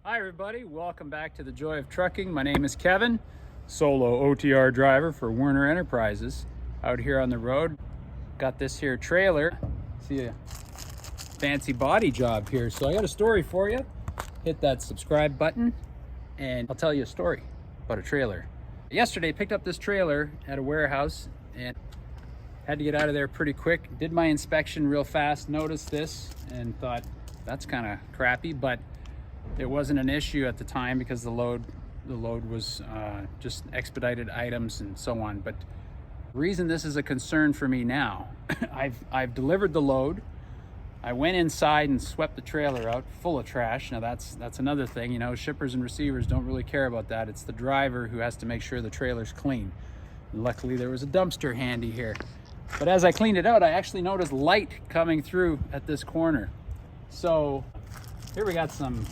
Hi everybody, welcome back to the Joy of Trucking. My name is Kevin, solo OTR driver for Werner Enterprises. Out here on the road, got this here trailer. See a fancy body job here. So I got a story for you. Hit that subscribe button and I'll tell you a story about a trailer. Yesterday picked up this trailer at a warehouse and had to get out of there pretty quick. Did my inspection real fast, noticed this and thought that's kind of crappy, but it wasn't an issue at the time because the load was just expedited items and so on. But the reason this is a concern for me now, I've delivered the load. I went inside and swept the trailer out full of trash. Now that's another thing, you know, shippers and receivers don't really care about that. It's the driver who has to make sure the trailer's clean. And luckily there was a dumpster handy here. But as I cleaned it out, I actually noticed light coming through at this corner. So here we got some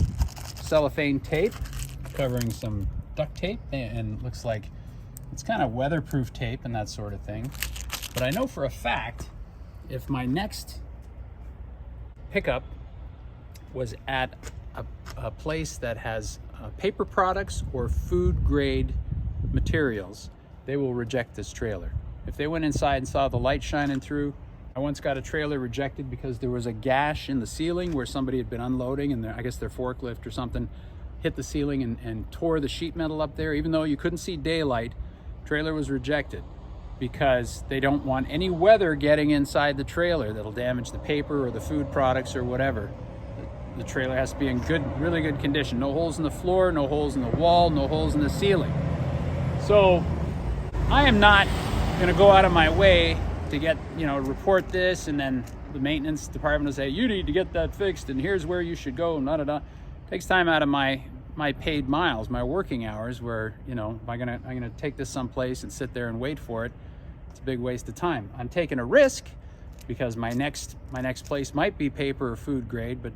cellophane tape covering some duct tape, and looks like it's kind of weatherproof tape and that sort of thing. But I know for a fact if my next pickup was at a place that has paper products or food grade materials, they will reject this trailer. If they went inside and saw the light shining through, I once got a trailer rejected because there was a gash in the ceiling where somebody had been unloading and I guess their forklift or something hit the ceiling and tore the sheet metal up there. Even though you couldn't see daylight, trailer was rejected because they don't want any weather getting inside the trailer that'll damage the paper or the food products or whatever. The trailer has to be in really good condition. No holes in the floor, no holes in the wall, no holes in the ceiling. So I am not gonna go out of my way to get, report this, and then the maintenance department will say, you need to get that fixed and here's where you should go, Takes time out of my paid miles, my working hours, where, I'm gonna take this someplace and sit there and wait for it. It's a big waste of time. I'm taking a risk because my next place might be paper or food grade, but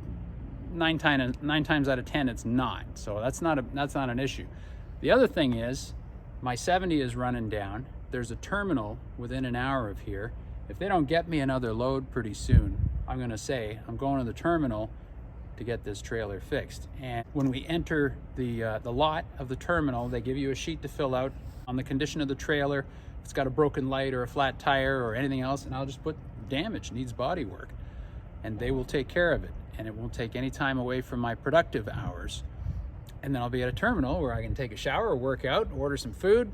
nine times out of 10 it's not. So that's not an issue. The other thing is my 70 is running down. There's a terminal within an hour of here. If they don't get me another load pretty soon, I'm gonna say I'm going to the terminal to get this trailer fixed. And when we enter the lot of the terminal, they give you a sheet to fill out on the condition of the trailer. If it's got a broken light or a flat tire or anything else, and I'll just put damage, needs body work. And they will take care of it. And it won't take any time away from my productive hours. And then I'll be at a terminal where I can take a shower, work out, order some food,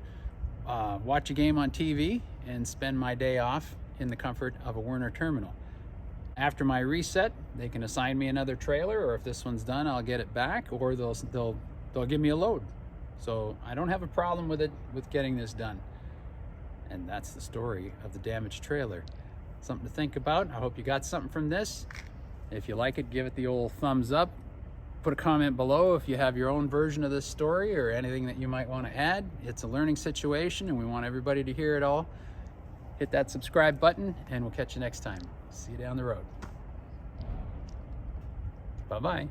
watch a game on TV, and spend my day off in the comfort of a Werner terminal. After my reset, they can assign me another trailer, or if this one's done, I'll get it back, or they'll give me a load. So I don't have a problem with getting this done. And that's the story of the damaged trailer. Something to think about. I hope you got something from this. If you like it, give it the old thumbs up. Put a comment below if you have your own version of this story or anything that you might want to add. It's a learning situation and we want everybody to hear it all. Hit that subscribe button and we'll catch you next time. See you down the road. Bye-bye.